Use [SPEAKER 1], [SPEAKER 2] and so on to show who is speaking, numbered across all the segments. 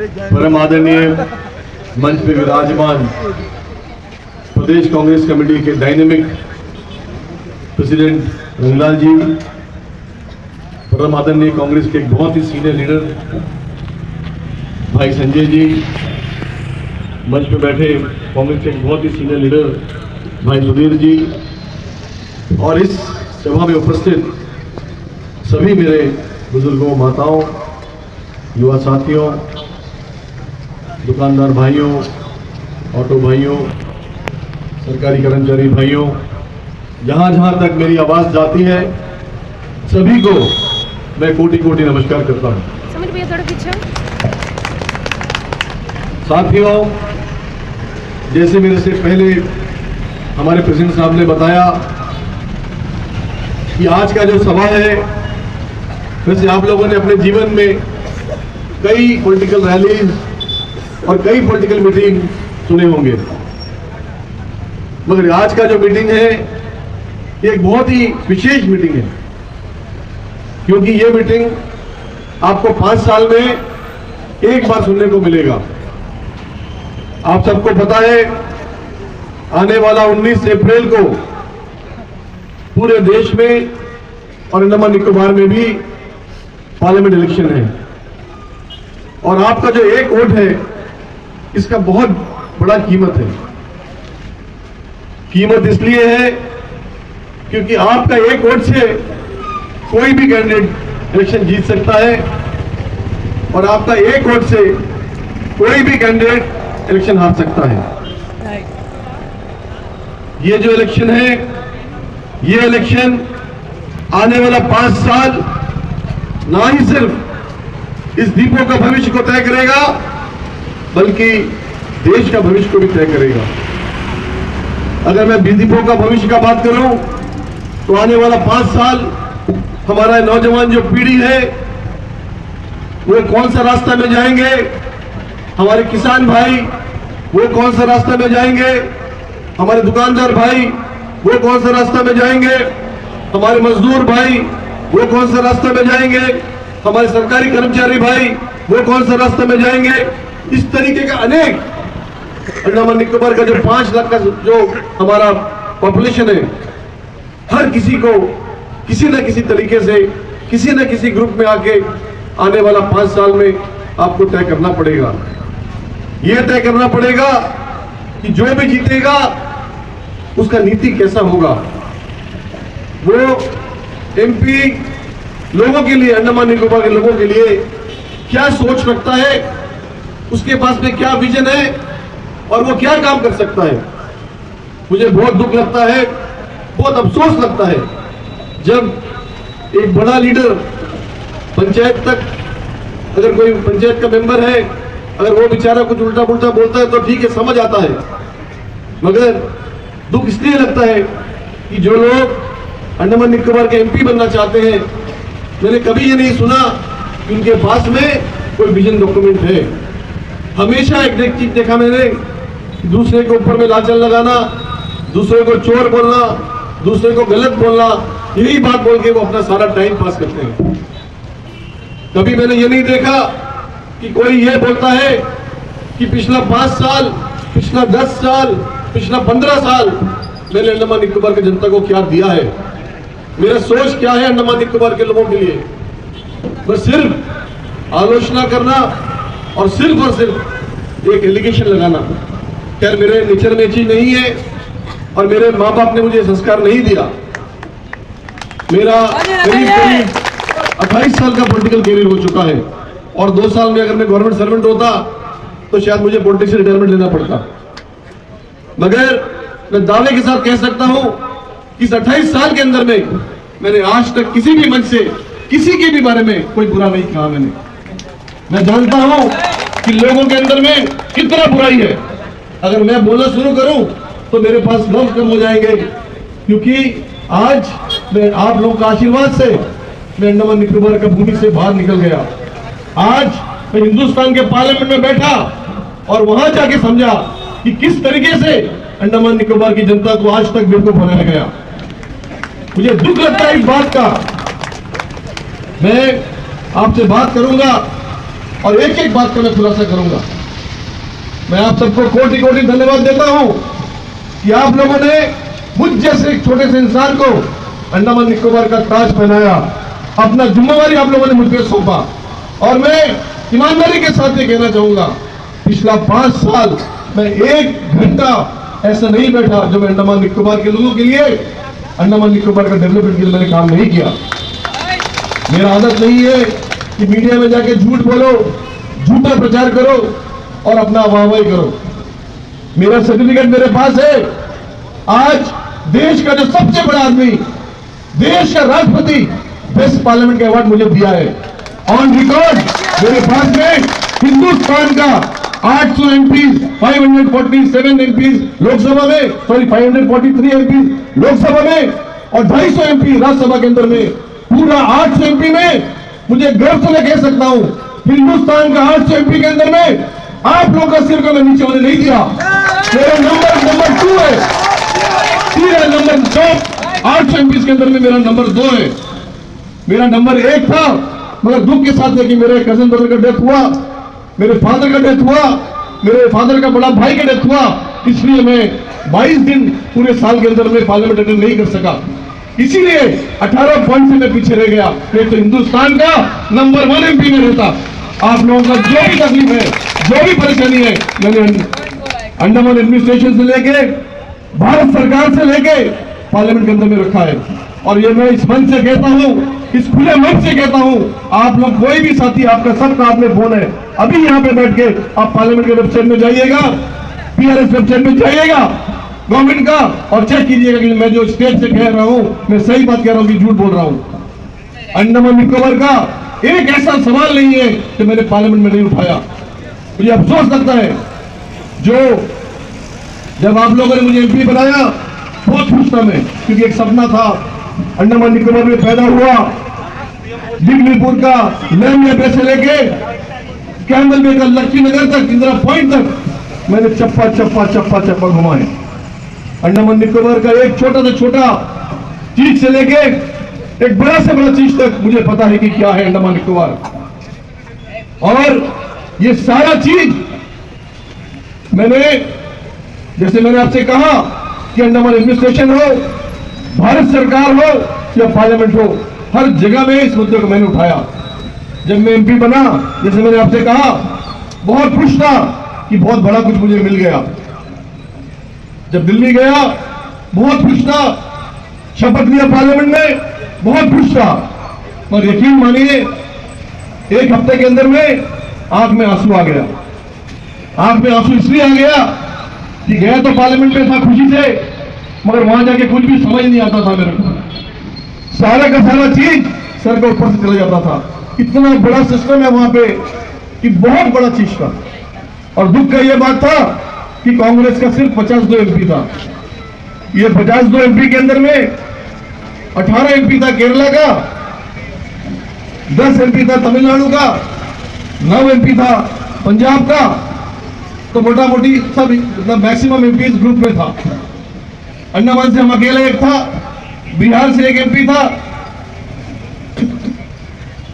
[SPEAKER 1] परम आदरणीय मंच पे विराजमान प्रदेश कांग्रेस कमेटी के डायनेमिक प्रेसिडेंट रंगलाल जी, परम आदरणीय कांग्रेस के एक बहुत ही सीनियर लीडर भाई संजय जी, मंच पे बैठे कांग्रेस के एक बहुत ही सीनियर लीडर भाई सुधीर जी, और इस सभा में उपस्थित सभी मेरे बुजुर्गों, माताओं, युवा साथियों, दुकानदार भाइयों, ऑटो भाइयों, सरकारी कर्मचारी भाइयों, जहां जहां तक मेरी आवाज जाती है सभी को मैं कोटि कोटि नमस्कार करता हूं। साथियों, जैसे मेरे से पहले हमारे प्रेसिडेंट साहब ने बताया कि आज का जो सभा है, वैसे आप लोगों ने अपने जीवन में कई पॉलिटिकल रैलीज और कई पॉलिटिकल मीटिंग सुने होंगे, मगर आज का जो मीटिंग है ये एक बहुत ही विशेष मीटिंग है, क्योंकि ये मीटिंग आपको 5 साल में एक बार सुनने को मिलेगा। आप सबको पता है, आने वाला 19 अप्रैल को पूरे देश में और अंडमान निकोबार में भी पार्लियामेंट इलेक्शन है, और आपका जो एक वोट है इसका बहुत बड़ा कीमत है। कीमत इसलिए है क्योंकि आपका एक वोट से कोई भी कैंडिडेट इलेक्शन जीत सकता है, और आपका एक वोट से कोई भी कैंडिडेट इलेक्शन हार सकता है। ये जो इलेक्शन है, ये इलेक्शन आने वाला 5 साल ना ही सिर्फ इस दीपों का भविष्य को तय करेगा, बल्कि देश का भविष्य को भी तय करेगा। अगर मैं दीपों का भविष्य का बात करूं तो आने वाला 5 साल हमारा नौजवान जो पीढ़ी है वो कौन सा रास्ता में जाएंगे, हमारे किसान भाई वो कौन सा रास्ता में जाएंगे, हमारे दुकानदार भाई वो कौन सा रास्ता में जाएंगे, हमारे मजदूर भाई वो कौन सा रास्ता में जाएंगे, हमारे सरकारी कर्मचारी भाई वो कौन सा रास्ता में जाएंगे। इस तरीके का अनेक अंडमान निकोबार का जो 5 लाख का जो हमारा पॉपुलेशन है, हर किसी को किसी न किसी तरीके से किसी न किसी ग्रुप में आके आने वाला 5 साल में आपको तय करना पड़ेगा। यह तय करना पड़ेगा कि जो भी जीतेगा उसका नीति कैसा होगा, वो एमपी लोगों के लिए, अंडमान निकोबार के लोगों के लिए क्या सोच रखता है, उसके पास में क्या विजन है और वो क्या काम कर सकता है। मुझे बहुत दुख लगता है, बहुत अफसोस लगता है जब एक बड़ा लीडर पंचायत तक, अगर कोई पंचायत का मेंबर है, अगर वो बेचारा कुछ उल्टा पुल्टा बोलता है तो ठीक है, समझ आता है, मगर दुख इसलिए लगता है कि जो लोग अंडमान निकोबार के एमपी बनना चाहते हैं, मैंने कभी ये नहीं सुना कि उनके पास में कोई विजन डॉक्यूमेंट है। हमेशा एक चीज देखा मैंने, दूसरे के ऊपर में लांछन लगाना, दूसरे को चोर बोलना, दूसरे को गलत बोलना, यही बात बोल के वो अपना सारा टाइम पास करते हैं। कभी मैंने ये नहीं देखा कि कोई ये बोलता है कि पिछला 5 साल, पिछला 10 साल, पिछला 15 साल मैंने अंडमान निकोबार की जनता को क्या दिया है, मेरा सोच क्या है अंडमान निकोबार के लोगों के लिए। बस सिर्फ आलोचना करना और सिर्फ एक एलिगेशन लगाना। खैर, मेरे नेचर में चीज नहीं है और मेरे माँ बाप ने मुझे संस्कार नहीं दिया। मेरा करीब 28 साल का पॉलिटिकल कैरियर हो चुका है, और 2 साल में अगर मैं गवर्नमेंट सर्वेंट होता तो शायद मुझे पॉलिटिक्स से रिटायरमेंट लेना पड़ता। मगर मैं दावे के साथ कह सकता हूं कि इस 28 साल के अंदर में मैंने आज तक किसी भी मंच से किसी के भी बारे में कोई बुरा नहीं कहा। मैं जानता हूं कि लोगों के अंदर में कितना बुराई है। अगर मैं बोलना शुरू करूं तो मेरे पास लफ्ज कम हो जाएंगे, क्योंकि आज मैं आप लोगों का आशीर्वाद से मैं अंडमान निकोबार का भूमि से बाहर निकल गया। आज मैं हिंदुस्तान के पार्लियामेंट में बैठा और वहां जाके समझा कि किस तरीके से अंडमान निकोबार की जनता को आज तक बेवकूफ बनाया गया। मुझे दुख लगता है इस बात का। मैं आपसे बात करूंगा और एक एक बात का मैं खुलासा करूंगा। मैं आप सबको कोटि कोटि धन्यवाद देता हूं कि आप लोगों ने मुझ जैसे एक छोटे से इंसान को अंडमान निकोबार का ताज पहनाया, अपना जिम्मेवारी आप लोगों ने मुझ पर सौंपा। और मैं ईमानदारी के साथ ये कहना चाहूंगा, पिछला 5 साल मैं 1 घंटा ऐसा नहीं बैठा जो मैं अंडमान निकोबार के लोगों के लिए, अंडमान निकोबार का डेवलपमेंट के लिए मैंने काम नहीं किया। मेरा आदत नहीं है कि मीडिया में जाके झूठ बोलो, झूठा प्रचार करो और अपना वाहवाही करो। मेरा सर्टिफिकेट मेरे पास है। आज देश का जो सबसे बड़ा आदमी, देश का राष्ट्रपति बेस्ट पार्लियामेंट का अवार्ड मुझे दिया है। ऑन रिकॉर्ड मेरे पास में हिंदुस्तान का 800 एमपीज, 547 एमपीज लोकसभा में, सॉरी 543 एमपीज लोकसभा में और 250 एमपी राज्यसभा के अंदर में, पूरा 800 एमपी में मुझे गर्व से मैं कह सकता हूं, हिंदुस्तान का 800 एमपी के अंदर में आप लोगों का सिर को मैं नीचे होने नहीं दिया। मेरा नंबर 2 है, तीसरा नंबर टॉप 800 एमपी के अंदर में मेरा नंबर 2 है। मेरा नंबर 1 था, मगर दुख के साथ है कि मेरे कजिन ब्रदर का डेथ हुआ, मेरे फादर का डेथ हुआ, मेरे फादर का बड़ा भाई का डेथ हुआ, इसलिए मैं 22 दिन पूरे साल के अंदर में पार्लियामेंट अटेंड नहीं कर सका। इसीलिए 18 पॉइंट से मैं पीछे रह गया। नहीं तो हिंदुस्तान का नंबर 1 एमपी में रहता। आप लोगों का जो भी तकलीफ है, जो भी परेशानी है, मैंने अंडमान एडमिनिस्ट्रेशन से लेके, भारत सरकार से लेके पार्लियामेंट के अंदर में रखा है। और ये मैं इस मंच से कहता हूं, इस खुले मंच से कहता हूं, आप लोग कोई भी साथी, आपका सबका हाथ में फोन है, अभी यहां पे बैठ के आप पार्लियामेंट के वेबसाइट में जाइएगा, पीआरएस वेबसाइट में जाइएगा गवर्नमेंट का, और चेक कीजिएगा कि मैं जो स्टेट से कह रहा हूं मैं सही बात कह रहा हूं कि झूठ बोल रहा हूं। अंडमान निकोबार का एक ऐसा सवाल नहीं है कि मैंने पार्लियामेंट में नहीं उठाया। मुझे अफसोस लगता है, जो जब आप लोगों ने मुझे एमपी बनाया बहुत खुश था मैं, क्योंकि एक सपना था, अंडमान निकोबार में पैदा हुआ, डिग्रीपुर का लेमया से लेके कैंबल बे का लक्ष्मी नगर तक, इंदिरा पॉइंट तक मैंने चप्पा घुमाए। अंडमान निकोबार का एक छोटा से छोटा चीज से लेके एक बड़ा से बड़ा चीज तक मुझे पता है कि क्या है अंडमान निकोबार। और ये सारा चीज मैंने, जैसे मैंने आपसे कहा कि अंडमान एडमिनिस्ट्रेशन हो, भारत सरकार हो या पार्लियामेंट हो, हर जगह में इस मुद्दे को मैंने उठाया। जब मैं एमपी बना, जैसे मैंने आपसे कहा, बहुत खुश था कि बहुत बड़ा कुछ मुझे मिल गया। जब दिल्ली गया बहुत खुश था, शपथ लिया पार्लियामेंट में, बहुत खुश था। और यकीन मानिए, 1 हफ्ते के अंदर में आंख में आंसू आ गया। आंख में आंसू इसलिए आ गया कि गया तो पार्लियामेंट में था खुशी से, मगर वहां जाके कुछ भी समझ नहीं आता था मेरे को। सारा का सारा चीज सर के ऊपर से चला जाता था। इतना बड़ा सिस्टम है वहां पे कि बहुत बड़ा चीज था। और दुख का यह बात था कि कांग्रेस का सिर्फ 52 एमपी था। ये 52 एमपी के अंदर में 18 एमपी था केरला का, 10 एमपी था तमिलनाडु का, 9 एमपी था पंजाब का। तो मोटा मोटी सब मैक्सिमम एमपी इस ग्रुप में था। अंडमान से हम अकेले एक था, बिहार से 1 एमपी था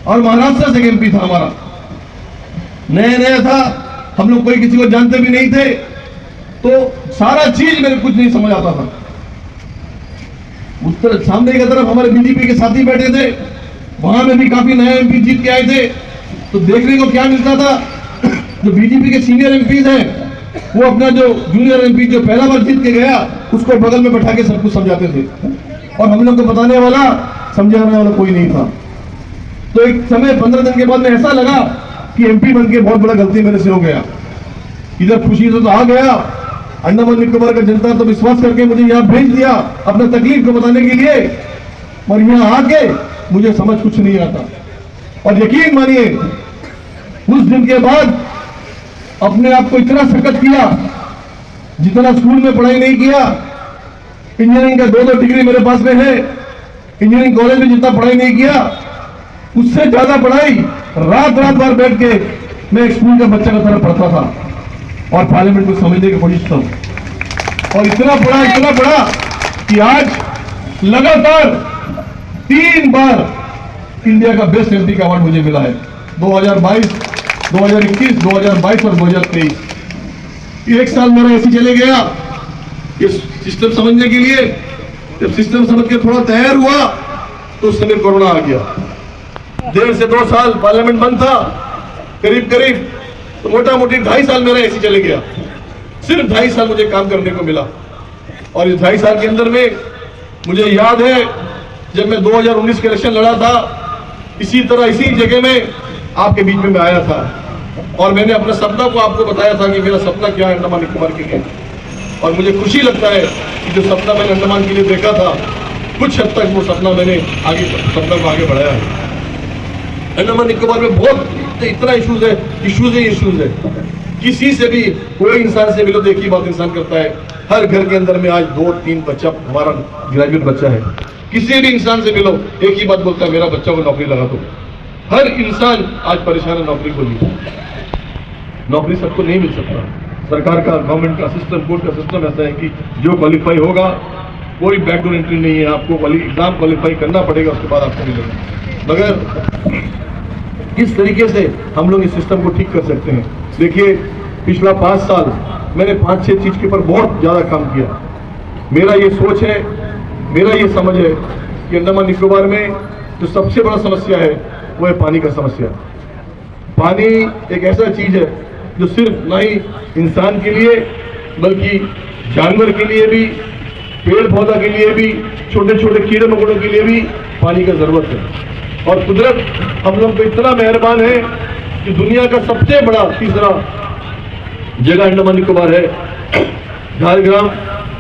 [SPEAKER 1] और महाराष्ट्र से 1 एमपी था हमारा। नया नया था, हम लोग कोई किसी को जानते भी नहीं थे, तो सारा चीज मेरे कुछ नहीं समझ आता था। उत्तर सामने की तरफ हमारे बीजेपी के साथी बैठे थे, वहां में भी काफी नए एमपी जीत के आए थे। तो देखने को क्या मिलता था, जो बीजेपी के सीनियर एमपीज हैं वो अपना जो जूनियर एमपी जो पहला बार जीत के गया उसको बगल में बैठा के सब कुछ समझाते थे, और हम लोग को बताने वाला, समझाने वाला कोई नहीं था। तो एक समय 15 दिन के बाद में ऐसा लगा कि एमपी बन के बहुत बड़ा गलती मेरे से हो गया। इधर खुशी से तो आ गया, अंडमान निकोबार का जनता तो विश्वास करके मुझे यहाँ भेज दिया अपना तकलीफ को बताने के लिए, और यहाँ आके मुझे समझ कुछ नहीं आता। और यकीन मानिए, उस दिन के बाद अपने आप को इतना सख्त किया, जितना स्कूल में पढ़ाई नहीं किया। इंजीनियरिंग का 2 डिग्री मेरे पास में है, इंजीनियरिंग कॉलेज में जितना पढ़ाई नहीं किया, उससे ज्यादा पढ़ाई रात भर बैठ के मैं एक स्कूल का बच्चा का तरह पढ़ता था और पार्लियामेंट को समझने की कोशिश था। और इतना पढ़ा कि आज लगातार 3 बार इंडिया का बेस्ट एमपी का अवार्ड मुझे मिला है। 2022 2021, 2022 और 2023 एक साल मेरा ऐसे चले गया ये सिस्टम समझने के लिए। जब सिस्टम समझ के थोड़ा तैयार हुआ तो उस समय कोरोना आ गया। 1.5 से 2 साल पार्लियामेंट बंद था करीब करीब, तो मोटा मोटी 2.5 साल मेरा ऐसे चले गया। सिर्फ 2.5 साल मुझे काम करने को मिला। और इस 2.5 साल के अंदर में मुझे याद है जब मैं 2019 के इलेक्शन लड़ा था, इसी तरह इसी जगह में आपके बीच में मैं आया था और मैंने अपने सपना को आपको बताया था कि मेरा सपना क्या है अंडमान निकोबार के लिए। और मुझे खुशी लगता है कि जो सपना मैंने अंडमान के लिए देखा था, कुछ हद तक वो सपना मैंने सपना को आगे बढ़ाया है। अंडमान निकोबार में बहुत इतना इश्यूज है, किसी से भी कोई इंसान से मिलो तो एक ही बात इंसान करता है, हर घर के अंदर में आज 2-3 बच्चा, हमारा ग्रेजुएट बच्चा है। किसी भी इंसान से मिलो एक ही बात बोलता है, मेरा बच्चा को नौकरी लगा दो। हर इंसान आज परेशान है नौकरी को लिए। नौकरी सबको नहीं मिल सकता। सरकार का, गवर्नमेंट का सिस्टम, कोर्ट का सिस्टम ऐसा है कि जो क्वालिफाई होगा, कोई बैकडोर एंट्री नहीं है, आपको एग्जाम क्वालिफाई करना पड़ेगा, उसके बाद आपको मिलेगा। मगर किस तरीके से हम लोग इस सिस्टम को ठीक कर सकते हैं? देखिए, पिछला 5 साल मैंने 5-6 चीज के ऊपर बहुत ज्यादा काम किया। मेरा ये सोच है, मेरा ये समझ है कि अंडमान निकोबार में जो सबसे बड़ा समस्या है वो है पानी का समस्या। पानी एक ऐसा चीज है जो सिर्फ ना ही इंसान के लिए बल्कि जानवर के लिए भी, पेड़ पौधा के लिए भी, छोटे छोटे कीड़े मकोड़ों के लिए भी पानी का जरूरत है। और कुदरत हम लोग को इतना मेहरबान है कि दुनिया का सबसे बड़ा तीसरा जगह अंडमान निकोबार है, झारग्राम,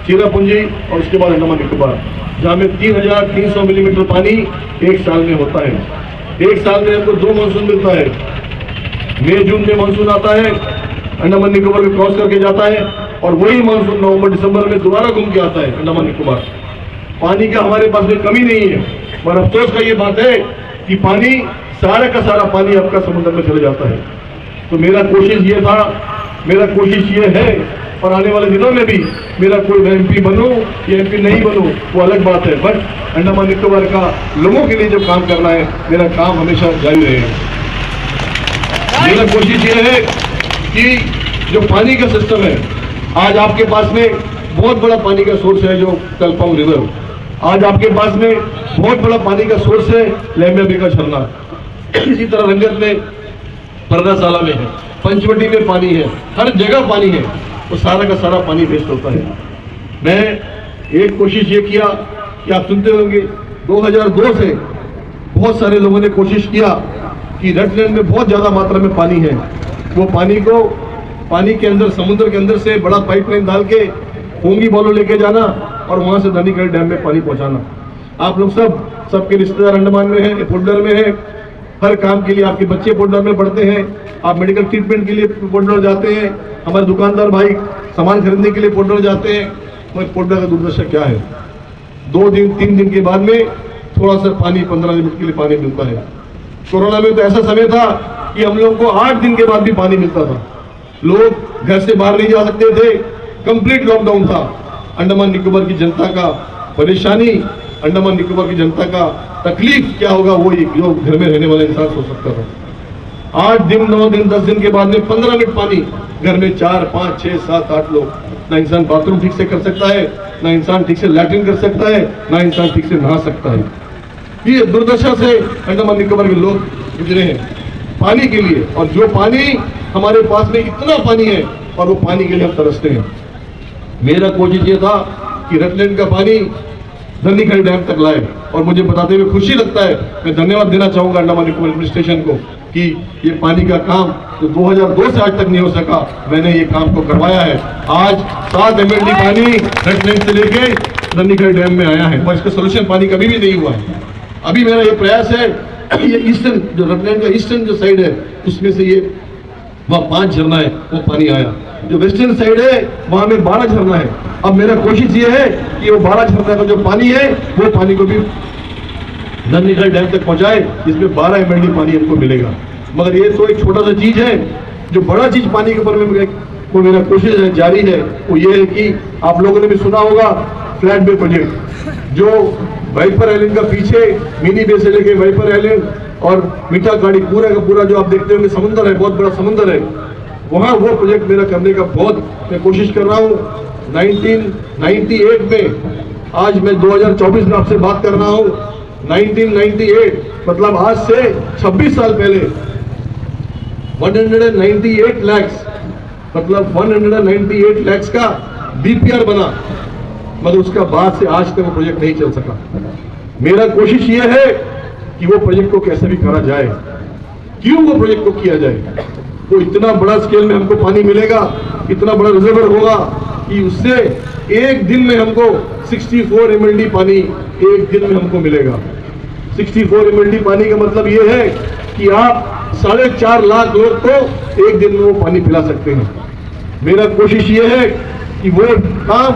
[SPEAKER 1] चेरापूंजी और उसके बाद अंडमान निकोबार, जहाँ में 3300 मिलीमीटर पानी एक साल में होता है। एक साल में हमको 2 मानसून मिलता है। मई जून में मानसून आता है, अंडमान निकोबार को क्रॉस करके जाता है और वही मानसून नवंबर दिसंबर में दोबारा घूम के आता है अंडमान निकोबार। पानी का हमारे पास में कमी नहीं है, पर अफसोस का ये बात है कि पानी, सारा का सारा पानी आपका समुद्र में चले जाता है। तो मेरा कोशिश ये है और आने वाले दिनों में भी मेरा कोई MP बनूं या MP नहीं बनूं वो अलग बात है, बट अंडमान निकोबार का लोगों के लिए जो काम करना है, मेरा काम हमेशा जारी रहेगा। मेरा कोशिश ये है कि जो पानी का सिस्टम है, आज आपके पास में बहुत बड़ा पानी का सोर्स है जो कल्पांग रिवर, आज आपके पास में बहुत बड़ा पानी का सोर्स है लेम्बा का झरना, इसी तरह रंगत में, परदाशाला में है, पंचवटी में पानी है, हर जगह पानी है। वो सारा का सारा पानी वेस्ट होता है। मैं एक कोशिश ये किया कि आप सुनते होंगे 2002 से बहुत सारे लोगों ने कोशिश किया कि रटलैंड में बहुत ज्यादा मात्रा में पानी है, वो पानी के अंदर, समुद्र के अंदर से बड़ा पाइपलाइन डाल के पोंगी बॉलो लेके जाना और वहां से धनीखल डैम में पानी पहुंचाना। आप लोग सबके रिश्तेदार अंडमान में है, पोर्टब्लेयर में है, हर काम के लिए आपके बच्चे पोर्टब्लेयर में पढ़ते हैं, आप मेडिकल ट्रीटमेंट के लिए पोर्टब्लेयर जाते हैं, हमारे दुकानदार भाई सामान खरीदने के लिए पोर्टब्लेयर जाते हैं। मगर पोर्टब्लेयर का दुर्दशा क्या है? 2 दिन 3 दिन के बाद में थोड़ा सा पानी, 15 मिनट के लिए पानी मिलता है। कोरोना में तो ऐसा समय था कि हम लोग को 8 दिन के बाद भी पानी मिलता था। लोग घर से बाहर नहीं जा सकते थे, कंप्लीट लॉकडाउन था। अंडमान निकोबार की जनता का परेशानी, अंडमान निकोबार की जनता का तकलीफ क्या होगा वो जो घर में रहने वाला इंसान सोच सकता था। 8 दिन, 9 दिन, 10 दिन के बाद में 15 मिनट पानी, घर में 4, 5, 6, 7, 8 लोग, ना इंसान बाथरूम ठीक से कर सकता है, ना इंसान ठीक से लैट्रिन कर सकता है, ना इंसान ठीक से नहा सकता है। ये दुर्दशा से अंडमान निकोबार के लोग गुजरे हैं पानी के लिए। और जो पानी हमारे पास में, इतना पानी है और वो पानी के लिए हम तरसते हैं। मेरा कोशिश ये था कि रटलैंड का पानी धनीखल डैम तक लाए और मुझे बताते हुए खुशी लगता है, मैं धन्यवाद देना चाहूंगा अंडमान निकोबार एडमिनिस्ट्रेशन को कि ये पानी का काम जो 2002 से आज तक नहीं हो सका, मैंने ये काम को करवाया है। आज 7 MLD पानी रटलैंड से लेके धनीखल डैम में आया है और इसका सोल्यूशन पानी कभी भी नहीं हुआ है। अभी मेरा ये प्रयास है, ये ईस्टर्न जो रटलैंड का ईस्टर्न जो साइड है उसमें से ये वहाँ 5 झरना है, वो पानी आया। जो वेस्टर्न साइड है वहां में 12 झरना है। अब मेरा कोशिश ये है कि वो 12 झरना का जो पानी है वो पानी को भी धनीखल डैम तक पहुंचाए, जिसमें 12 MLD पानी हमको मिलेगा। मगर ये तो एक छोटा सा चीज है। जो बड़ा चीज पानी के ऊपर में वो मेरा कोशिश है, जारी है, वो ये है कि आप लोगों ने भी सुना होगा फ्लैट बे प्रोजेक्ट, जो वाइपर आइलैंड का पीछे मिनी बे से लेके वाइपर आइलैंड और मीठा गाड़ी पूरा का पूरा जो आप देखते होंगे समुंदर है, बहुत बड़ा समुंदर है, वहाँ वो प्रोजेक्ट मेरा करने का बहुत मैं कोशिश कर रहा हूँ। 1998 में, आज मैं 2024 में आपसे बात कर रहा हूँ, 1998 मतलब आज से 26 साल पहले 198 lakhs मतलब 198 lakhs का DPR बना, मगर उसका बाद से आज तक वो प्रोजेक्ट नहीं चल सका। मेरा कोशिश ये है कि वो प्रोजेक्ट को कैसे भी करा जाए। क्यों वो प्रोजेक्ट को किया जाए? तो इतना बड़ा स्केल में हमको पानी मिलेगा, इतना बड़ा रिजर्वर होगा कि उससे एक दिन में हमको 64 MLD पानी एक दिन में हमको मिलेगा। 64 MLD पानी का मतलब ये है कि आप 4.5 लाख लोग को एक दिन में वो पानी पिला सकते हैं। मेरा कोशिश ये है कि वो काम,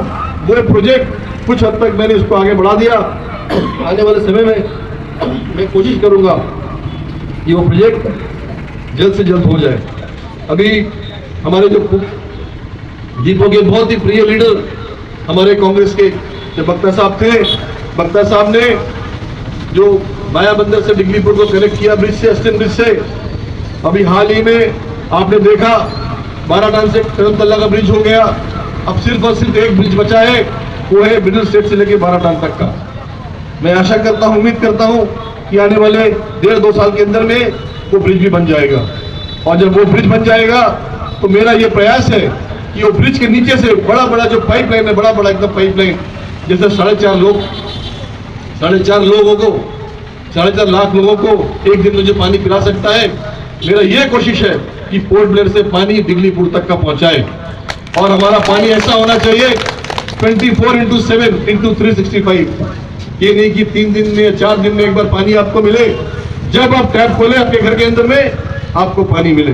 [SPEAKER 1] वो प्रोजेक्ट कुछ हद तक मैंने इसको आगे बढ़ा दिया। आने वाले समय में मैं कोशिश करूंगा कि वो प्रोजेक्ट जल्द से जल्द हो जाए। अभी हमारे जो दीपों के बहुत ही प्रिय लीडर हमारे कांग्रेस के जो बख्ता साहब थे, बख्ता साहब ने जो माया बंदर से डिगलीपुर को कनेक्ट किया ब्रिज से, अस्टिन ब्रिज से, अभी हाल ही में आपने देखा 12 टन से करमतल्ला का ब्रिज हो गया। अब सिर्फ और सिर्फ एक ब्रिज बचा है, वो है मिडिल स्टेट से लेकर 12 टन तक का। मैं आशा करता हूं, उम्मीद करता हूं कि आने वाले 1.5-2 साल के अंदर में वो ब्रिज भी बन जाएगा। और जब वो ब्रिज बन जाएगा तो मेरा ये प्रयास है कि वो ब्रिज के नीचे से बड़ा बड़ा जो पाइपलाइन है, बड़ा बड़ा एकदम पाइपलाइन, जैसे 4.5 लोगों को 4.5 लाख लोगों को एक दिन में जो पानी पिला सकता है, मेरा ये कोशिश है कि पोर्ट ब्लेयर से पानी डिगलीपुर तक का पहुंचाए। और हमारा पानी ऐसा होना चाहिए 24/7/365। ये नहीं कि 3 दिन में या 4 दिन में एक बार पानी आपको मिले। जब आप टैप खोले आपके घर के अंदर में आपको पानी मिले।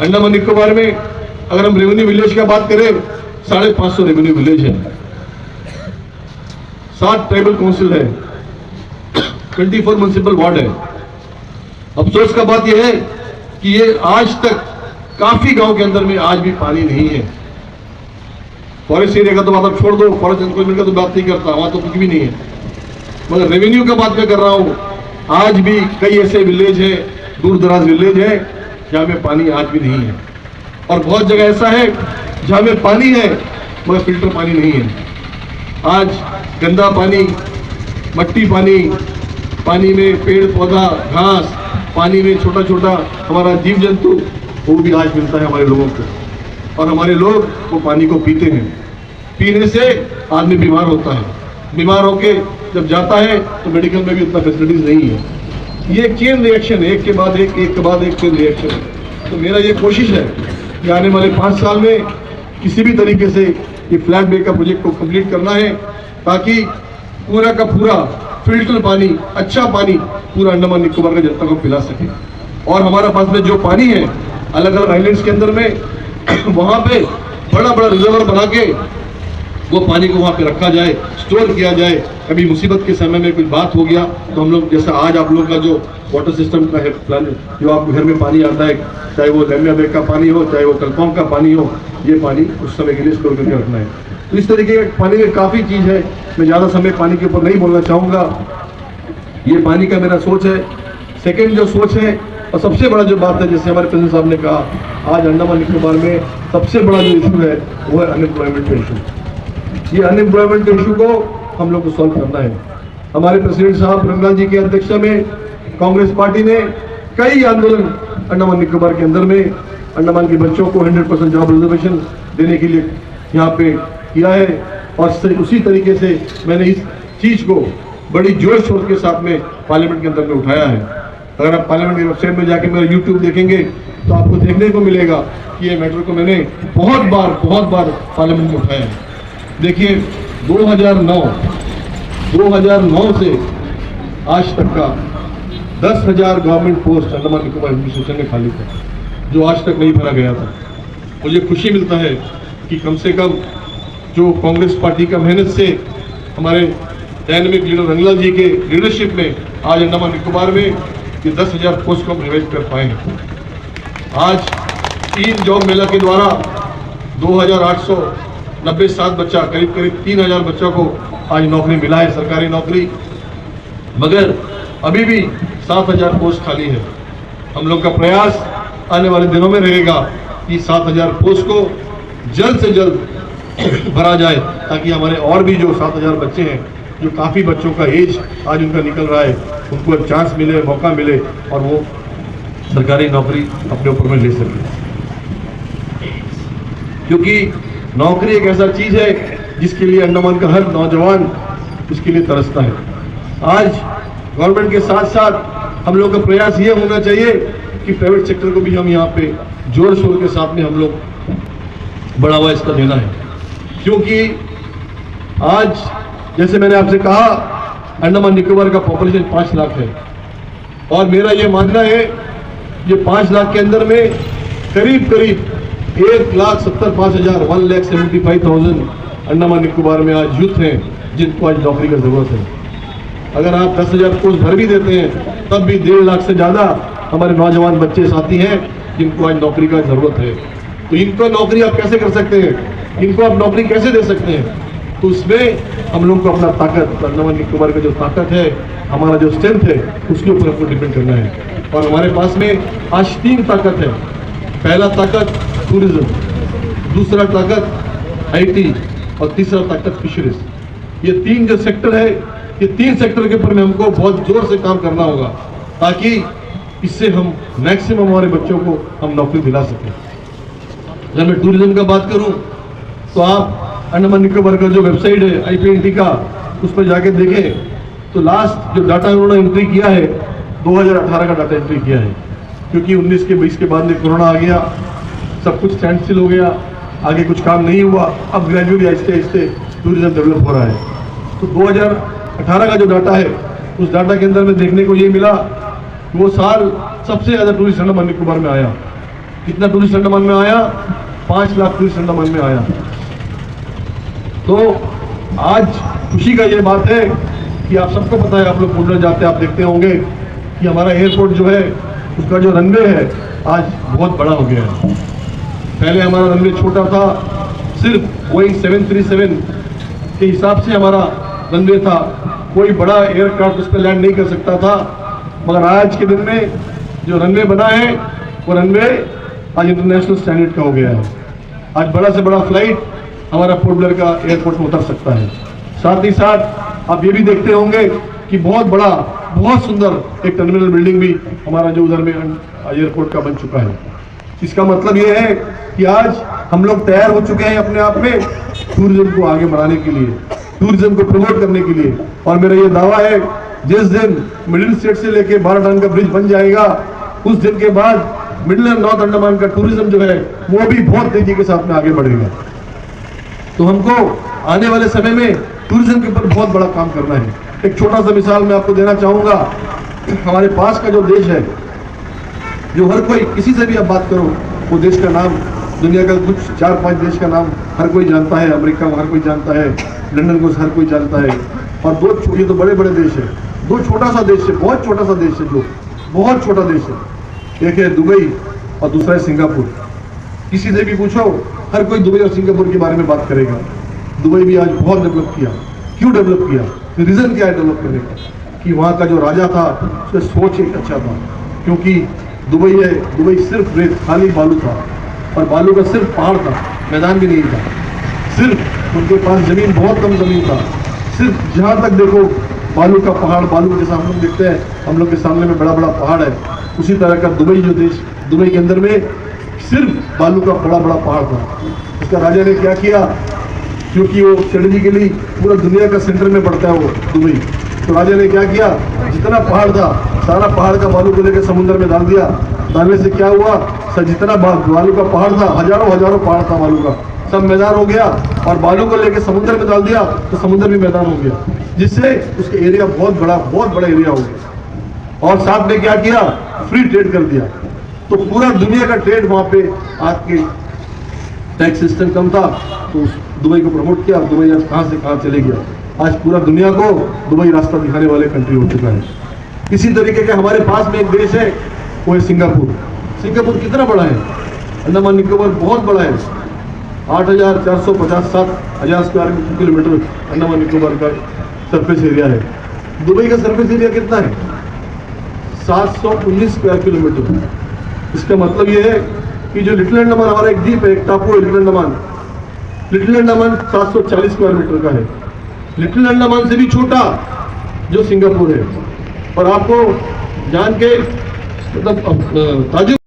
[SPEAKER 1] अंडमान निकोबार में अगर हम रेवेन्यू विलेज का बात करें, 550 रेवेन्यू विलेज है, 7 ट्राइबल काउंसिल है, 24 म्युनिसिपल वार्ड है। अफसोस का बात यह है कि ये आज तक काफी गांव के अंदर में आज भी पानी नहीं है। फॉरेस्ट एरिया का तो बात आप छोड़ दो, फॉरेस्ट एनक्रोचमेंट का तो बात नहीं करता, वहां तो कुछ भी नहीं है, मगर रेवेन्यू का बात मैं कर रहा हूं। आज भी कई ऐसे विलेज है, दूर दराज विलेज है, जहां में पानी आज भी नहीं है। और बहुत जगह ऐसा है जहां में पानी है मगर फिल्टर पानी नहीं है। आज गंदा पानी, मट्टी पानी, पानी में पेड़ पौधा घास, पानी में छोटा छोटा हमारा जीव जंतु, वो भी आज मिलता है हमारे लोगों को। और हमारे लोग वो पानी को पीते हैं। पीने से आदमी बीमार होता है, बीमार होके जब जाता है तो मेडिकल में भी उतना फैसिलिटीज नहीं है। ये एक चेन रिएक्शन है, एक के बाद एक के बाद एक चेन रिएक्शन है। तो मेरा ये कोशिश है कि आने वाले 5 साल में किसी भी तरीके से ये फ्लैट बे का प्रोजेक्ट को कंप्लीट करना है, ताकि पूरा का पूरा फिल्टर पानी, अच्छा पानी पूरा अंडमान निकोबार का जनता को पिला सके। और हमारा पास में जो पानी है अलग अलग आइलैंड्स के अंदर में, वहाँ पे बड़ा बड़ा रिजर्वर बना के वो पानी को वहाँ पे रखा जाए, स्टोर किया जाए। कभी मुसीबत के समय में कुछ बात हो गया तो हम लोग, जैसा आज आप लोगों का जो वाटर सिस्टम का है प्लान, जो आपके घर में पानी आता है, चाहे वो लेमिया बेग का पानी हो, चाहे वो कलकौम का पानी हो, ये पानी उस समय के लिए स्टोर करके रखना है। तो इस तरीके का पानी में काफ़ी चीज़ है। मैं ज़्यादा समय पानी के ऊपर नहीं बोलना चाहूँगा। ये पानी का मेरा सोच है। सेकेंड जो सोच है और सबसे बड़ा जो बात है, जैसे हमारे प्रेसिडेंट साहब ने कहा, आज अंडमान निकोबार में सबसे बड़ा जो इशू है वो है अनएम्प्लॉयमेंट का इशू। ये अनएम्प्लॉयमेंट के इशू को हम लोग को सॉल्व करना है। हमारे प्रेसिडेंट साहब रंगलाल जी की अध्यक्षता में कांग्रेस पार्टी ने कई आंदोलन अंडमान निकोबार के अंदर में अंडमान के बच्चों को 100% जॉब रिजर्वेशन देने के लिए यहाँ पे किया है। और उसी तरीके से मैंने इस चीज़ को बड़ी जोश शोर के साथ में पार्लियामेंट के अंदर में उठाया है। अगर आप पार्लियामेंट की वेबसाइट में जाके मेरा यूट्यूब देखेंगे तो आपको देखने को मिलेगा कि ये मैटर को मैंने बहुत बार पार्लियामेंट में उठाया है। देखिए 2009 से आज तक का 10,000 government post Andaman Nicobar administration में खाली था, जो आज तक नहीं भरा गया था। मुझे खुशी मिलता है कि कम से कम जो कांग्रेस पार्टी का मेहनत से हमारे डायनेमिक लीडर रंगलाल जी के लीडरशिप में आज अंडमान निकोबार में ये 10,000 पोस्ट को हम रिवाइज कर पाए हैं। आज 3 जॉब मेला के द्वारा 2,897 बच्चा, करीब 3,000 बच्चों को आज नौकरी मिला है, सरकारी नौकरी। मगर अभी भी 7,000 पोस्ट खाली है। हम लोग का प्रयास आने वाले दिनों में रहेगा कि 7,000 पोस्ट को जल्द से जल्द भरा जाए, ताकि हमारे और भी जो 7,000 बच्चे हैं, जो काफ़ी बच्चों का एज आज उनका निकल रहा है, उनको चांस मिले, मौका मिले और वो सरकारी नौकरी अपने ऊपर में ले सके। क्योंकि नौकरी एक ऐसा चीज़ है जिसके लिए अंडमान का हर नौजवान उसके लिए तरसता है। आज गवर्नमेंट के साथ साथ हम लोग का प्रयास ये होना चाहिए कि प्राइवेट सेक्टर को भी हम यहाँ पे जोर शोर के साथ में हम लोग बढ़ावा इसका देना है। क्योंकि आज जैसे मैंने आपसे कहा, अंडमान निकोबार का पॉपुलेशन 5 लाख है और मेरा ये मानना है ये 5 लाख के अंदर में करीब 1,75,000 1,75,000 अंडमान निकोबार में आज यूथ हैं जिनको आज नौकरी की जरूरत है। अगर आप 10,000 पोस्ट भर भी देते हैं तब भी 1.5 लाख से ज़्यादा हमारे नौजवान बच्चे साथी हैं जिनको आज नौकरी का जरूरत है। तो इनको नौकरी आप कैसे कर सकते हैं, इनको आप नौकरी कैसे दे सकते हैं? तो उसमें हम लोग को अपना ताकत, अंडमान निकोबार का जो ताकत है, हमारा जो स्ट्रेंथ है, उसके ऊपर हमको डिपेंड करना है। और हमारे पास में आज 3 ताकत है। पहला ताकत टूरिज्म, दूसरा ताकत IT और तीसरा ताकत फिशरीज। ये 3 जो सेक्टर है, ये 3 सेक्टर के ऊपर में हमको बहुत जोर से काम करना होगा, ताकि इससे हम मैक्सिमम हमारे बच्चों को हम नौकरी दिला सकें। अगर मैं टूरिज्म का बात करूं तो आप अंडमान निकोबार का जो वेबसाइट है IPNT का, उस पर जाके देखें तो लास्ट जो डाटा उन्होंने एंट्री किया है 2018 का डाटा एंट्री किया है। क्योंकि 19 के 20 के बाद में कोरोना आ गया, सब कुछ स्टैंड स्टिल हो गया, आगे कुछ काम नहीं हुआ। अब ग्रेजुअली आहिस्ते आहिस्ते टूरिज्म डेवलप हो रहा है। तो 2018 का जो डाटा है, उस डाटा के अंदर में देखने को ये मिला, वो साल सबसे ज़्यादा टूरिस्ट अंडमान निकोबार में आया। कितना टूरिस्ट अंडमान में आया? 5 लाख टूरिस्ट अंडमान में आया। तो आज खुशी का ये बात है कि आप सबको पता है, आप लोग उधर जाते आप देखते होंगे कि हमारा एयरपोर्ट जो है, उसका जो रनवे है आज बहुत बड़ा हो गया है। पहले हमारा रनवे छोटा था, सिर्फ बोइंग 737 के हिसाब से हमारा रनवे था, कोई बड़ा एयरक्राफ्ट उस पर लैंड नहीं कर सकता था। मगर आज के दिन में जो रनवे बना है, वो रनवे आज इंटरनेशनल स्टैंडर्ड का हो गया है। आज बड़ा से बड़ा फ्लाइट हमारा पोर्ट ब्लेयर का एयरपोर्ट में उतर सकता है। साथ ही साथ आप ये भी देखते होंगे कि बहुत बड़ा, बहुत सुंदर एक टर्मिनल बिल्डिंग भी हमारा जो उधर में एयरपोर्ट का बन चुका है। इसका मतलब ये है कि आज हम लोग तैयार हो चुके हैं अपने आप में टूरिज्म को आगे बढ़ाने के लिए, टूरिज्म को प्रमोट करने के लिए। और मेरा ये दावा है, जिस दिन मिडिल स्टेट से लेके बाराडांग का ब्रिज बन जाएगा, उस दिन के बाद मिडिल एंड नॉर्थ अंडमान का टूरिज्म जो है वो भी बहुत तेजी के साथ में आगे बढ़ेगा। तो हमको आने वाले समय में टूरिज्म के ऊपर बहुत बड़ा काम करना है। एक छोटा सा मिसाल मैं आपको देना चाहूँगा। हमारे पास का जो देश है, जो हर कोई, किसी से भी आप बात करो, वो देश का नाम, दुनिया का कुछ 4-5 देश का नाम हर कोई जानता है। अमेरिका हर कोई जानता है, लंदन को हर कोई जानता है। और 2 ये तो बड़े बड़े देश है, 2 छोटा सा देश है, बहुत छोटा सा देश है, जो बहुत छोटा देश है। एक है दुबई और दूसरा है सिंगापुर। किसी से भी पूछो, हर कोई दुबई और सिंगापुर के बारे में बात करेगा। दुबई भी आज बहुत डेवलप किया। क्यों डेवलप किया? रीज़न क्या है डेवलप करने का? कि वहाँ का जो राजा था, उसका सोच एक अच्छा था। क्योंकि दुबई है, दुबई सिर्फ रेत, खाली बालू था, और बालू का सिर्फ पहाड़ था, मैदान भी नहीं था। सिर्फ उनके पास ज़मीन, बहुत कम ज़मीन था, सिर्फ जहाँ तक देखो बालू का पहाड़। बालू जैसा हम लोग देखते हैं, हम लोग के सामने में बड़ा बड़ा पहाड़ है, उसी तरह का दुबई जो देश, दुबई के अंदर में सिर्फ बालू का बड़ा बड़ा पहाड़ था। उसका राजा ने क्या किया? क्योंकि वो स्ट्रेटेजिकली पूरा दुनिया का सेंटर में पड़ता है वो दुबई, तो राजा ने क्या किया? जितना पहाड़ था, सारा पहाड़ का बालू को लेकर समुद्र में डाल दिया। डालने से क्या हुआ? सर, जितना बालू का पहाड़ था, हजारों पहाड़ था बालू का, सब मैदान हो गया। और बालू को लेकर समुद्र में डाल दिया तो समुद्र भी मैदान हो गया, जिससे उसके एरिया बहुत बड़ा एरिया हो गया। और साथ में क्या किया? फ्री ट्रेड कर दिया। तो पूरा दुनिया का ट्रेड वहाँ पे, आज के टैक्स सिस्टम कम था तो दुबई को प्रमोट किया। दुबई आज कहाँ से कहाँ चले गया। आज पूरा दुनिया को दुबई रास्ता दिखाने वाले कंट्री हो चुका है। इसी तरीके के हमारे पास में एक देश है, वो है सिंगापुर। सिंगापुर कितना बड़ा है? अंडमान निकोबार बहुत बड़ा है। 8,457 स्क्वायर किलोमीटर अंडमान निकोबार का सरफेस एरिया है। दुबई का सरफेस एरिया कितना है? 719 स्क्वायर किलोमीटर। इसका मतलब ये है कि जो लिटिल अंडमान हमारा एक द्वीप है, एक टापू है लिटिल अंडमान 740 स्क्वायर मीटर का है। लिटिल अंडमान से भी छोटा जो सिंगापुर है। और आपको जान के मतलब ताजुब